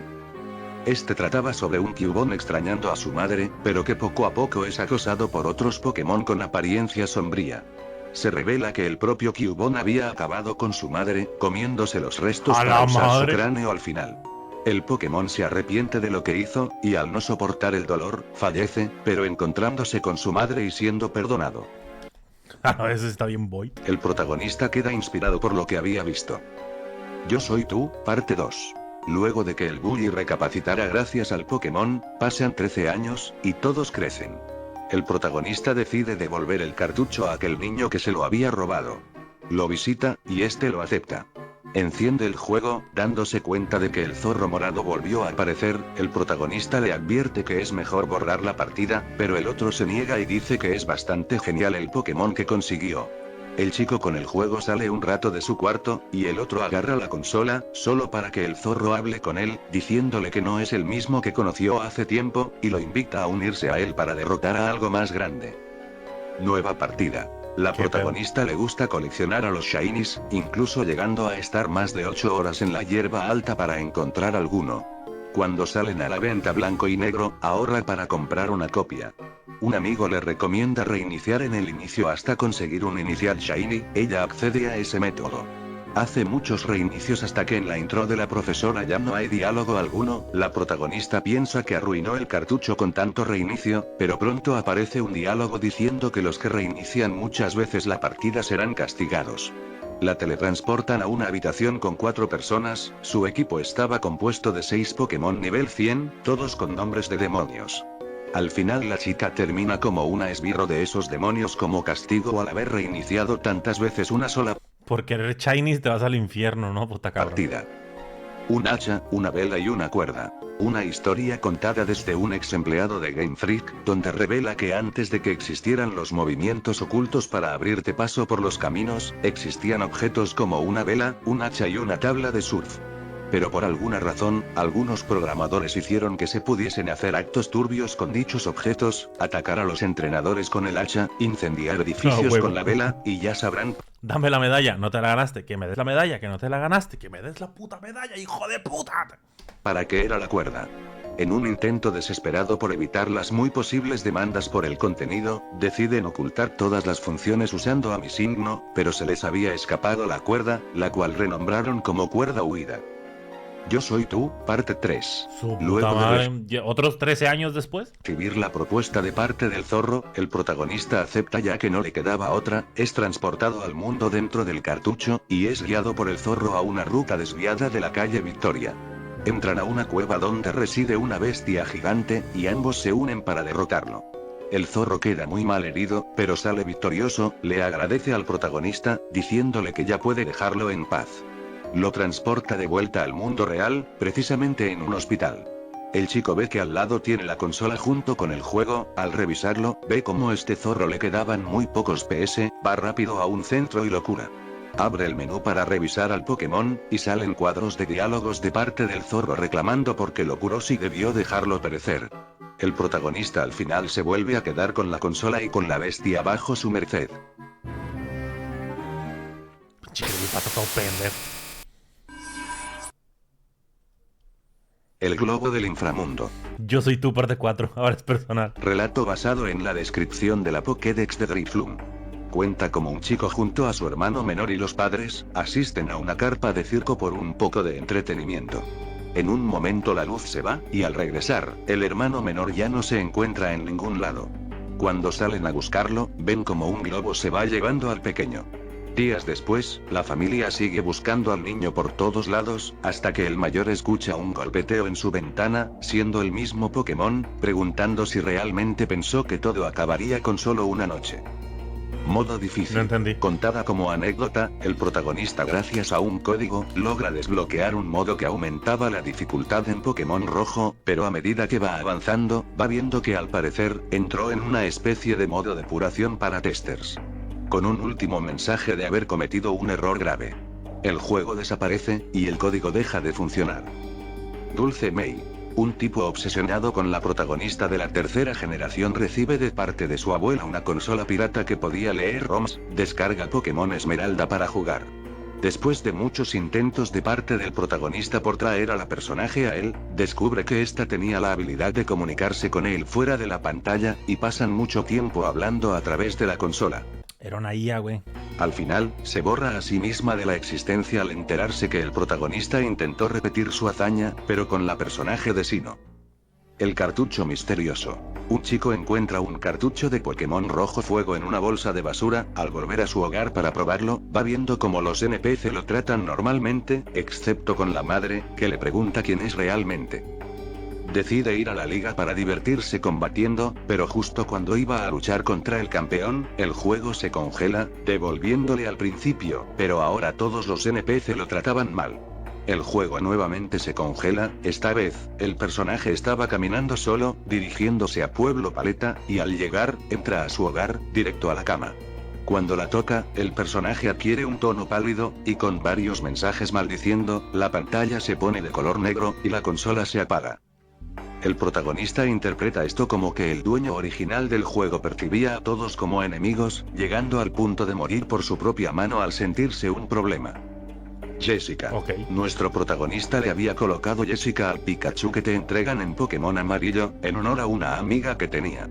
Speaker 2: Este trataba sobre un Cubone extrañando a su madre, pero que poco a poco es acosado por otros Pokémon con apariencia sombría. Se revela que el propio Cubone había acabado con su madre, comiéndose los restos para usar su cráneo al final. El Pokémon se arrepiente de lo que hizo, y al no soportar el dolor, fallece, pero encontrándose con su madre y siendo perdonado.
Speaker 1: Eso está bien, boy.
Speaker 2: El protagonista queda inspirado por lo que había visto. Yo soy tú, parte 2. Luego de que el bully recapacitara gracias al Pokémon, pasan 13 años, y todos crecen. El protagonista decide devolver el cartucho a aquel niño que se lo había robado. Lo visita, y este lo acepta. Enciende el juego, dándose cuenta de que el zorro morado volvió a aparecer. El protagonista le advierte que es mejor borrar la partida, pero el otro se niega y dice que es bastante genial el Pokémon que consiguió. El chico con el juego sale un rato de su cuarto, y el otro agarra la consola, solo para que el zorro hable con él, diciéndole que no es el mismo que conoció hace tiempo, y lo invita a unirse a él para derrotar a algo más grande. Nueva partida. La protagonista le gusta coleccionar a los Shinies, incluso llegando a estar más de 8 horas en la hierba alta para encontrar alguno. Cuando salen a la venta blanco y negro, ahorra para comprar una copia. Un amigo le recomienda reiniciar en el inicio hasta conseguir un inicial Shiny, ella accede a ese método. Hace muchos reinicios hasta que en la intro de la profesora ya no hay diálogo alguno. La protagonista piensa que arruinó el cartucho con tanto reinicio, pero pronto aparece un diálogo diciendo que los que reinician muchas veces la partida serán castigados. La teletransportan a una habitación con 4 personas, su equipo estaba compuesto de 6 Pokémon nivel 100, todos con nombres de demonios. Al final la chica termina como una esbirro de esos demonios como castigo al haber reiniciado tantas veces una sola
Speaker 1: por querer Chinese te vas al infierno, ¿no? Puta cabrón.
Speaker 2: Partida. Un hacha, una vela y una cuerda. Una historia contada desde un ex empleado de Game Freak, donde revela que antes de que existieran los movimientos ocultos para abrirte paso por los caminos, existían objetos como una vela, un hacha y una tabla de surf. Pero por alguna razón, algunos programadores hicieron que se pudiesen hacer actos turbios con dichos objetos, atacar a los entrenadores con el hacha, incendiar edificios con la vela, y ya sabrán.
Speaker 1: Dame la medalla, no te la ganaste, que me des la medalla, que no te la ganaste, que me des la puta medalla, hijo de puta.
Speaker 2: ¿Para qué era la cuerda? En un intento desesperado por evitar las muy posibles demandas por el contenido, deciden ocultar todas las funciones usando a mi signo, pero se les había escapado la cuerda, la cual renombraron como cuerda huida. Yo soy tú, parte 3.
Speaker 1: Luego de otros 13 años después.
Speaker 2: Recibir la propuesta de parte del zorro, el protagonista acepta ya que no le quedaba otra, es transportado al mundo dentro del cartucho, y es guiado por el zorro a una ruta desviada de la calle Victoria. Entran a una cueva donde reside una bestia gigante, y ambos se unen para derrotarlo. El zorro queda muy mal herido, pero sale victorioso, le agradece al protagonista, diciéndole que ya puede dejarlo en paz. Lo transporta de vuelta al mundo real, precisamente en un hospital. El chico ve que al lado tiene la consola junto con el juego, al revisarlo, ve como este zorro le quedaban muy pocos PS, va rápido a un centro y lo cura. Abre el menú para revisar al Pokémon, y salen cuadros de diálogos de parte del zorro reclamando porque lo curó si debió dejarlo perecer. El protagonista al final se vuelve a quedar con la consola y con la bestia bajo su merced. El globo del inframundo.
Speaker 1: Yo soy tú, parte 4, ahora es personal.
Speaker 2: Relato basado en la descripción de la Pokédex de Drifloon. Cuenta como un chico junto a su hermano menor y los padres, asisten a una carpa de circo por un poco de entretenimiento. En un momento la luz se va, y al regresar, el hermano menor ya no se encuentra en ningún lado. Cuando salen a buscarlo, ven como un globo se va llevando al pequeño. Días después, la familia sigue buscando al niño por todos lados, hasta que el mayor escucha un golpeteo en su ventana, siendo el mismo Pokémon, preguntando si realmente pensó que todo acabaría con solo una noche. Modo difícil.
Speaker 1: No entendí.
Speaker 2: Contada como anécdota, el protagonista gracias a un código, logra desbloquear un modo que aumentaba la dificultad en Pokémon Rojo, pero a medida que va avanzando, va viendo que al parecer, entró en una especie de modo depuración para testers. Con un último mensaje de haber cometido un error grave. El juego desaparece, y el código deja de funcionar. Dulce May. Un tipo obsesionado con la protagonista de la tercera generación recibe de parte de su abuela una consola pirata que podía leer ROMs, descarga Pokémon Esmeralda para jugar. Después de muchos intentos de parte del protagonista por traer a la personaje a él, descubre que ésta tenía la habilidad de comunicarse con él fuera de la pantalla, y pasan mucho tiempo hablando a través de la consola.
Speaker 1: Era una IA, güey.
Speaker 2: Al final, se borra a sí misma de la existencia al enterarse que el protagonista intentó repetir su hazaña, pero con la personaje de Sinnoh. El cartucho misterioso. Un chico encuentra un cartucho de Pokémon Rojo Fuego en una bolsa de basura. Al volver a su hogar para probarlo, va viendo cómo los NPC lo tratan normalmente, excepto con la madre, que le pregunta quién es realmente. Decide ir a la liga para divertirse combatiendo, pero justo cuando iba a luchar contra el campeón, el juego se congela, devolviéndole al principio, pero ahora todos los NPC lo trataban mal. El juego nuevamente se congela, esta vez, el personaje estaba caminando solo, dirigiéndose a Pueblo Paleta, y al llegar, entra a su hogar, directo a la cama. Cuando la toca, el personaje adquiere un tono pálido, y con varios mensajes maldiciendo, la pantalla se pone de color negro, y la consola se apaga. El protagonista interpreta esto como que el dueño original del juego percibía a todos como enemigos, llegando al punto de morir por su propia mano al sentirse un problema. Jessica. Nuestro protagonista le había colocado Jessica al Pikachu que te entregan en Pokémon Amarillo, en honor a una amiga que tenía.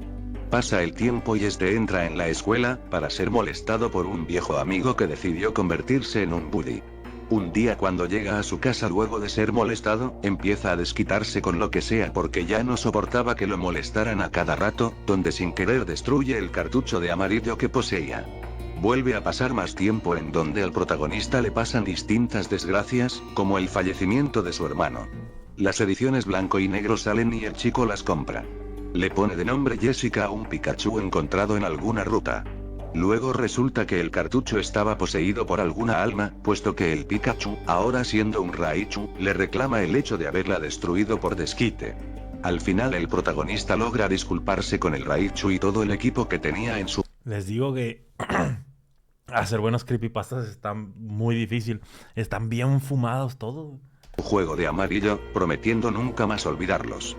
Speaker 2: Pasa el tiempo y este entra en la escuela, para ser molestado por un viejo amigo que decidió convertirse en un bully. Un día cuando llega a su casa luego de ser molestado, empieza a desquitarse con lo que sea porque ya no soportaba que lo molestaran a cada rato, donde sin querer destruye el cartucho de amarillo que poseía. Vuelve a pasar más tiempo en donde al protagonista le pasan distintas desgracias, como el fallecimiento de su hermano. Las ediciones blanco y negro salen y el chico las compra. Le pone de nombre Jessica a un Pikachu encontrado en alguna ruta. Luego resulta que el cartucho estaba poseído por alguna alma, puesto que el Pikachu, ahora siendo un Raichu, le reclama el hecho de haberla destruido por desquite. Al final el protagonista logra disculparse con el Raichu y todo el equipo que tenía en su...
Speaker 1: Les digo que hacer buenos creepypastas está muy difícil. Están bien fumados todos.
Speaker 2: Juego de amarillo, prometiendo nunca más olvidarlos.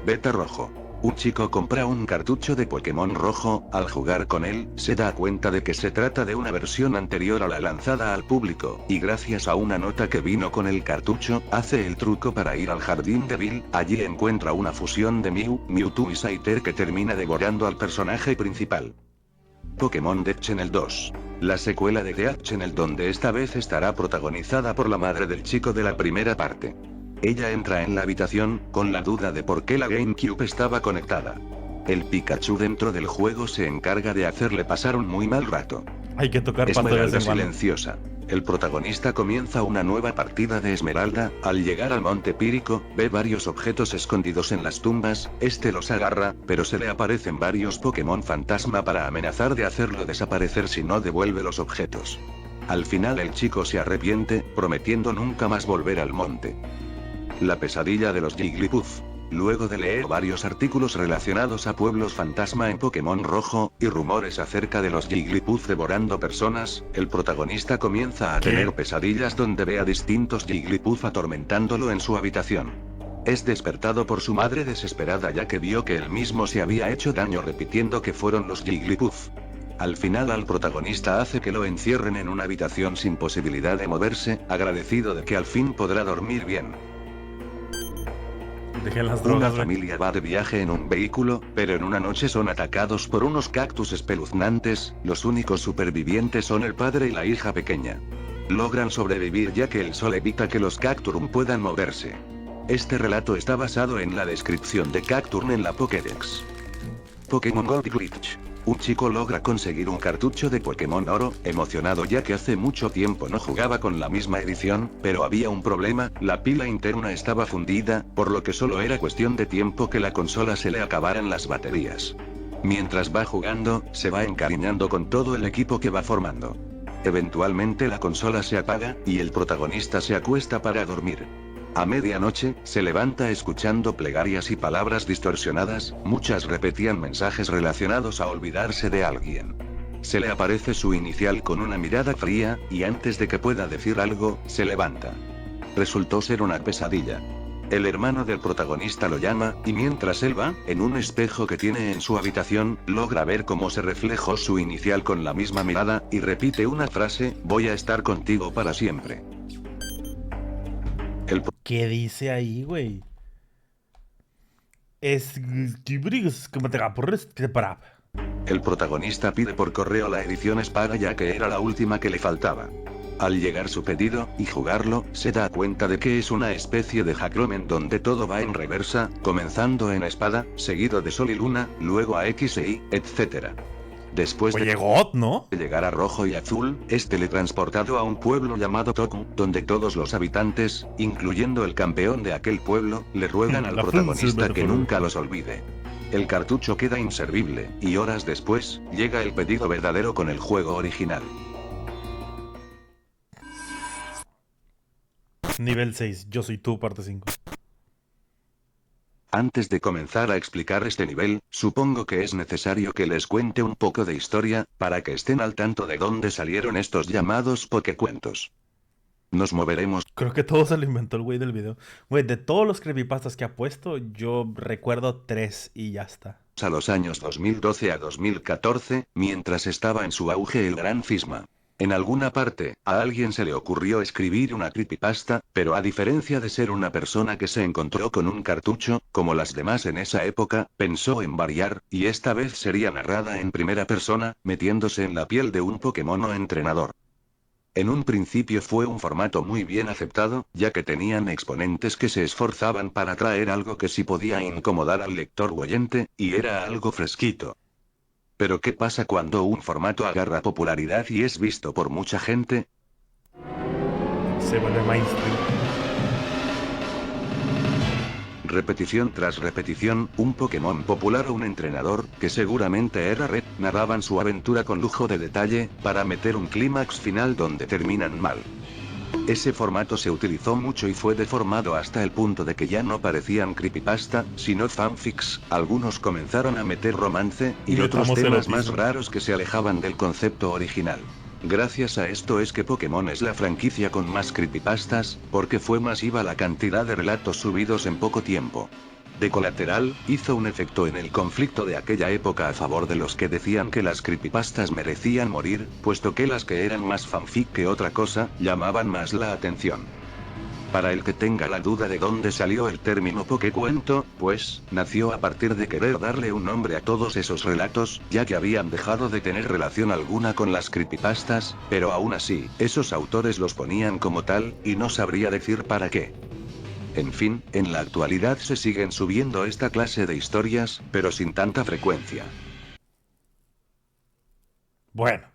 Speaker 2: Beta rojo. Un chico compra un cartucho de Pokémon Rojo, al jugar con él, se da cuenta de que se trata de una versión anterior a la lanzada al público, y gracias a una nota que vino con el cartucho, hace el truco para ir al jardín de Bill. Allí encuentra una fusión de Mew, Mewtwo y Scyther que termina devorando al personaje principal. Pokémon Death Channel 2. La secuela de Death Channel donde esta vez estará protagonizada por la madre del chico de la primera parte. Ella entra en la habitación, con la duda de por qué la GameCube estaba conectada. El Pikachu dentro del juego se encarga de hacerle pasar un muy mal rato.
Speaker 1: Hay que tocar pasto de vez
Speaker 2: Esmeralda
Speaker 1: en cuando.
Speaker 2: silenciosa. El protagonista comienza una nueva partida de Esmeralda. Al llegar al Monte Pírico, ve varios objetos escondidos en las tumbas. Este los agarra, pero se le aparecen varios Pokémon fantasma para amenazar de hacerlo desaparecer si no devuelve los objetos. Al final el chico se arrepiente, prometiendo nunca más volver al monte. La pesadilla de los Jigglypuff. Luego de leer varios artículos relacionados a pueblos fantasma en Pokémon Rojo, y rumores acerca de los Jigglypuff devorando personas, el protagonista comienza a tener pesadillas donde ve a distintos Jigglypuff atormentándolo en su habitación. Es despertado por su madre desesperada ya que vio que él mismo se había hecho daño repitiendo que fueron los Jigglypuff. Al final al protagonista hace que lo encierren en una habitación sin posibilidad de moverse, agradecido de que al fin podrá dormir bien.
Speaker 1: Dejen las
Speaker 2: Una
Speaker 1: drogas, güey.
Speaker 2: familia va de viaje en un vehículo, pero en una noche son atacados por unos cactus espeluznantes. Los únicos supervivientes son el padre y la hija pequeña. Logran sobrevivir ya que el sol evita que los Cacturne puedan moverse. Este relato está basado en la descripción de Cacturne en la Pokédex. Pokémon Gold Glitch. Un chico logra conseguir un cartucho de Pokémon Oro, emocionado ya que hace mucho tiempo no jugaba con la misma edición, pero había un problema, la pila interna estaba fundida, por lo que solo era cuestión de tiempo que la consola se le acabaran las baterías. Mientras va jugando, se va encariñando con todo el equipo que va formando. Eventualmente la consola se apaga, y el protagonista se acuesta para dormir. A medianoche, se levanta escuchando plegarias y palabras distorsionadas, muchas repetían mensajes relacionados a olvidarse de alguien. Se le aparece su inicial con una mirada fría, y antes de que pueda decir algo, se levanta. Resultó ser una pesadilla. El hermano del protagonista lo llama, y mientras él va, en un espejo que tiene en su habitación, logra ver cómo se reflejó su inicial con la misma mirada, y repite una frase: voy a estar contigo para siempre.
Speaker 1: ¿Qué dice ahí, güey?
Speaker 2: El protagonista pide por correo la edición Espada ya que era la última que le faltaba. Al llegar su pedido, y jugarlo, se da cuenta de que es una especie de Hackromen donde todo va en reversa, comenzando en Espada, seguido de Sol y Luna, luego a X e Y, etc. Después
Speaker 1: Oye, God, ¿no?
Speaker 2: de llegar a Rojo y Azul, es teletransportado a un pueblo llamado Toku, donde todos los habitantes, incluyendo el campeón de aquel pueblo, le ruegan al protagonista que nunca los olvide. El cartucho queda inservible, y horas después, llega el pedido verdadero con el juego original.
Speaker 1: Nivel 6, Yo soy tú, parte 5.
Speaker 2: Antes de comenzar a explicar este nivel, supongo que es necesario que les cuente un poco de historia, para que estén al tanto de dónde salieron estos llamados Pokécuentos. Nos moveremos.
Speaker 1: Creo que todo se lo inventó el güey del video. Güey, de todos los creepypastas que ha puesto, yo recuerdo 3 y ya está.
Speaker 2: A los años 2012 a 2014, mientras estaba en su auge el Gran Fisma. En alguna parte, a alguien se le ocurrió escribir una creepypasta, pero a diferencia de ser una persona que se encontró con un cartucho, como las demás en esa época, pensó en variar, y esta vez sería narrada en primera persona, metiéndose en la piel de un Pokémon o entrenador. En un principio fue un formato muy bien aceptado, ya que tenían exponentes que se esforzaban para traer algo que sí podía incomodar al lector o oyente, y era algo fresquito. Pero ¿qué pasa cuando un formato agarra popularidad y es visto por mucha gente?
Speaker 1: Se vuelve mainstream.
Speaker 2: Repetición tras repetición, un Pokémon popular o un entrenador, que seguramente era Red, narraban su aventura con lujo de detalle, para meter un clímax final donde terminan mal. Ese formato se utilizó mucho y fue deformado hasta el punto de que ya no parecían creepypasta, sino fanfics, algunos comenzaron a meter romance, y otros temas más raros que se alejaban del concepto original. Gracias a esto es que Pokémon es la franquicia con más creepypastas, porque fue masiva la cantidad de relatos subidos en poco tiempo. De colateral, hizo un efecto en el conflicto de aquella época a favor de los que decían que las creepypastas merecían morir, puesto que las que eran más fanfic que otra cosa, llamaban más la atención. Para el que tenga la duda de dónde salió el término Pokécuento, pues, nació a partir de querer darle un nombre a todos esos relatos, ya que habían dejado de tener relación alguna con las creepypastas, pero aún así, esos autores los ponían como tal, y no sabría decir para qué. En fin, en la actualidad se siguen subiendo esta clase de historias, pero sin tanta frecuencia.
Speaker 1: Bueno.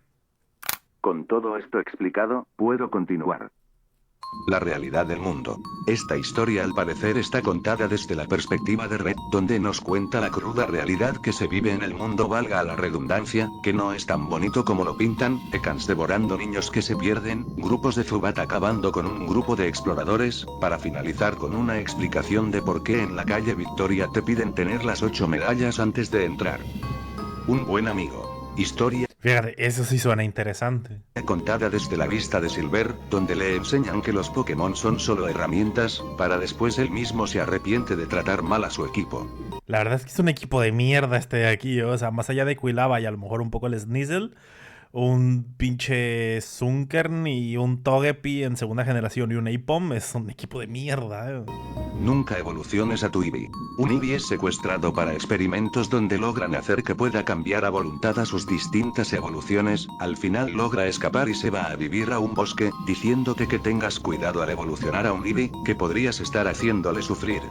Speaker 2: Con todo esto explicado, puedo continuar. La realidad del mundo. Esta historia al parecer está contada desde la perspectiva de Red, donde nos cuenta la cruda realidad que se vive en el mundo, valga la redundancia, que no es tan bonito como lo pintan, Ekans devorando niños que se pierden, grupos de Zubat acabando con un grupo de exploradores, para finalizar con una explicación de por qué en la calle Victoria te piden tener las 8 medallas antes de entrar. Un buen amigo. Historia.
Speaker 1: Fíjate, eso sí suena interesante.
Speaker 2: Contada desde la vista de Silver, donde le enseñan que los Pokémon son solo herramientas, para después él mismo se arrepiente de tratar mal a su equipo.
Speaker 1: La verdad es que es un equipo de mierda este de aquí, o sea, más allá de Quilava y a lo mejor un poco el Sneasel, un pinche Sunkern y un Togepi en segunda generación y un Aipom es un equipo de mierda.
Speaker 2: Nunca evoluciones a tu Eevee. Un Eevee es secuestrado para experimentos donde logran hacer que pueda cambiar a voluntad a sus distintas evoluciones, al final logra escapar y se va a vivir a un bosque, diciéndote que tengas cuidado al evolucionar a un Eevee, que podrías estar haciéndole sufrir.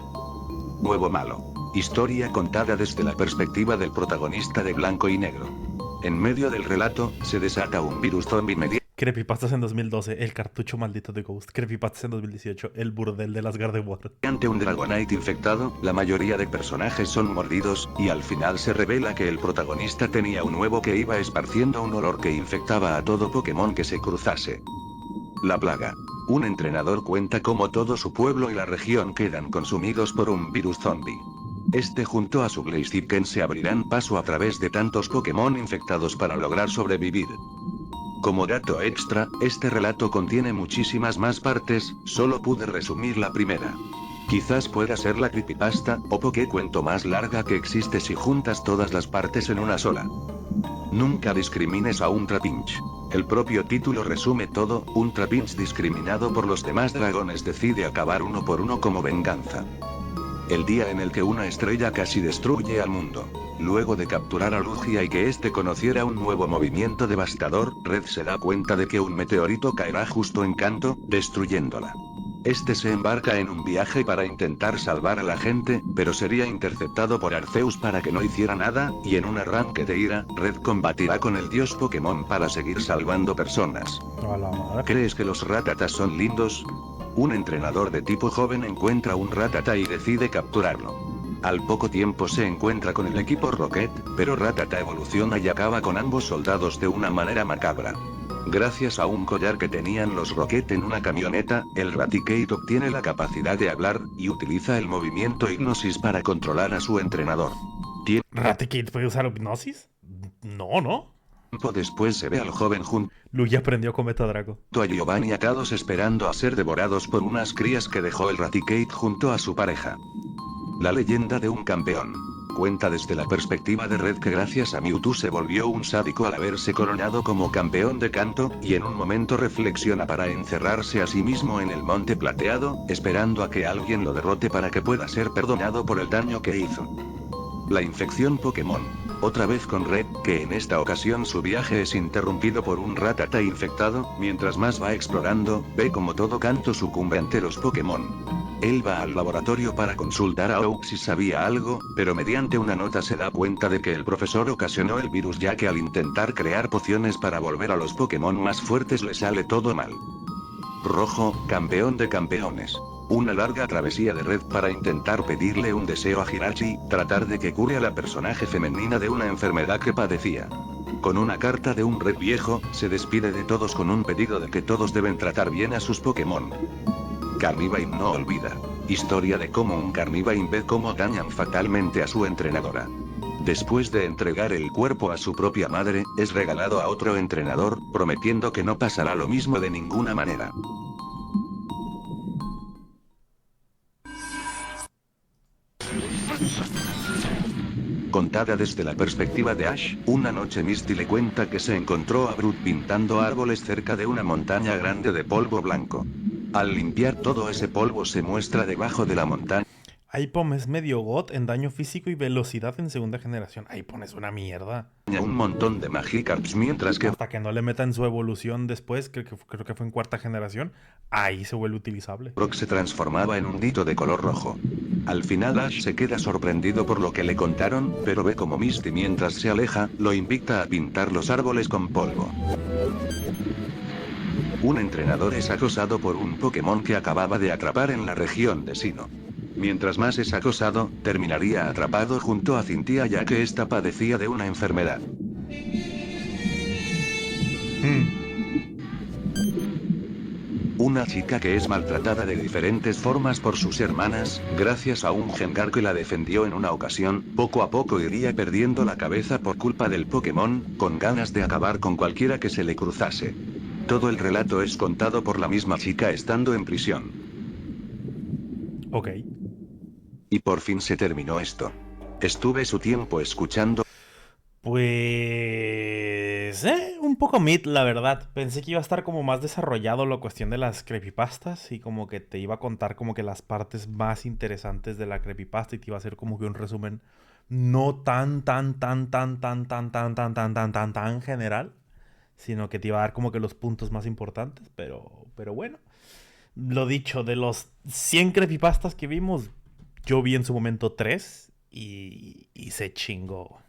Speaker 2: Nuevo malo. Historia contada desde la perspectiva del protagonista de Blanco y Negro. En medio del relato, se desata un virus zombie
Speaker 1: Creepypastas en 2012, el cartucho maldito de Ghost. Creepypastas en 2018, el burdel de las Gardevoir.
Speaker 2: Ante un Dragonite infectado, la mayoría de personajes son mordidos, y al final se revela que el protagonista tenía un huevo que iba esparciendo un olor que infectaba a todo Pokémon que se cruzase. La plaga. Un entrenador cuenta cómo todo su pueblo y la región quedan consumidos por un virus zombie. Este junto a su Blaziken se abrirán paso a través de tantos Pokémon infectados para lograr sobrevivir. Como dato extra, este relato contiene muchísimas más partes, solo pude resumir la primera. Quizás pueda ser la creepypasta, o pokécuento más larga que existe si juntas todas las partes en una sola. Nunca discrimines a un Trapinch. El propio título resume todo, un Trapinch discriminado por los demás dragones decide acabar uno por uno como venganza. El día en el que una estrella casi destruye al mundo. Luego de capturar a Lugia y que éste conociera un nuevo movimiento devastador, Red se da cuenta de que un meteorito caerá justo en Kanto, destruyéndola. Este se embarca en un viaje para intentar salvar a la gente, pero sería interceptado por Arceus para que no hiciera nada, y en un arranque de ira, Red combatirá con el dios Pokémon para seguir salvando personas. ¿Crees que los Rattatas son lindos? Un entrenador de tipo joven encuentra un Rattata y decide capturarlo. Al poco tiempo se encuentra con el equipo Rocket, pero Rattata evoluciona y acaba con ambos soldados de una manera macabra. Gracias a un collar que tenían los Rocket en una camioneta, el Raticate obtiene la capacidad de hablar, y utiliza el movimiento Hipnosis para controlar a su entrenador.
Speaker 1: ¿Raticate puede usar hipnosis? No.
Speaker 2: Tiempo después se ve al joven junto
Speaker 1: Luigi aprendió con Metadrago.
Speaker 2: a Giovanni atados esperando a ser devorados por unas crías que dejó el Raticate junto a su pareja. La leyenda de un campeón. Cuenta desde la perspectiva de Red que gracias a Mewtwo se volvió un sádico al haberse coronado como campeón de Kanto, y en un momento reflexiona para encerrarse a sí mismo en el Monte Plateado, esperando a que alguien lo derrote para que pueda ser perdonado por el daño que hizo. La infección Pokémon. Otra vez con Red, que en esta ocasión su viaje es interrumpido por un Rattata infectado, mientras más va explorando, ve como todo Kanto sucumbe ante los Pokémon. Él va al laboratorio para consultar a Oak si sabía algo, pero mediante una nota se da cuenta de que el profesor ocasionó el virus ya que al intentar crear pociones para volver a los Pokémon más fuertes le sale todo mal. Rojo, campeón de campeones. Una larga travesía de Red para intentar pedirle un deseo a Hirachi, tratar de que cure a la personaje femenina de una enfermedad que padecía. Con una carta de un Red viejo, se despide de todos con un pedido de que todos deben tratar bien a sus Pokémon. Carnivine no olvida. Historia de cómo un Carnivine ve cómo dañan fatalmente a su entrenadora. Después de entregar el cuerpo a su propia madre, es regalado a otro entrenador, prometiendo que no pasará lo mismo de ninguna manera. Contada desde la perspectiva de Ash, una noche Misty le cuenta que se encontró a Brute pintando árboles cerca de una montaña grande de polvo blanco. Al limpiar todo ese polvo se muestra debajo de la montaña.
Speaker 1: Aipom es medio God en daño físico y velocidad en segunda generación. Aipom es una mierda.
Speaker 2: Un montón de Magikarps mientras que
Speaker 1: hasta que no le metan su evolución después, creo que fue en cuarta generación, ahí se vuelve utilizable.
Speaker 2: Brock se transformaba en un dito de color rojo. Al final Ash se queda sorprendido por lo que le contaron, pero ve como Misty mientras se aleja, lo invita a pintar los árboles con polvo. Un entrenador es acosado por un Pokémon que acababa de atrapar en la región de Sinnoh. Mientras más es acosado, terminaría atrapado junto a Cynthia ya que ésta padecía de una enfermedad. Una chica que es maltratada de diferentes formas por sus hermanas, gracias a un Gengar que la defendió en una ocasión, poco a poco iría perdiendo la cabeza por culpa del Pokémon, con ganas de acabar con cualquiera que se le cruzase. Todo el relato es contado por la misma chica estando en prisión.
Speaker 1: Ok.
Speaker 2: Y por fin se terminó esto. Estuve su tiempo escuchando.
Speaker 1: Pues... un un poco mid, la verdad. Pensé que iba a estar como más desarrollado la cuestión de las creepypastas y como que te iba a contar como que las partes más interesantes de la creepypasta y te iba a hacer como que un resumen no tan general, sino que te iba a dar como que los puntos más importantes, pero bueno. Lo dicho, de los 100 creepypastas que vimos, yo vi en su momento 3 y se chingó.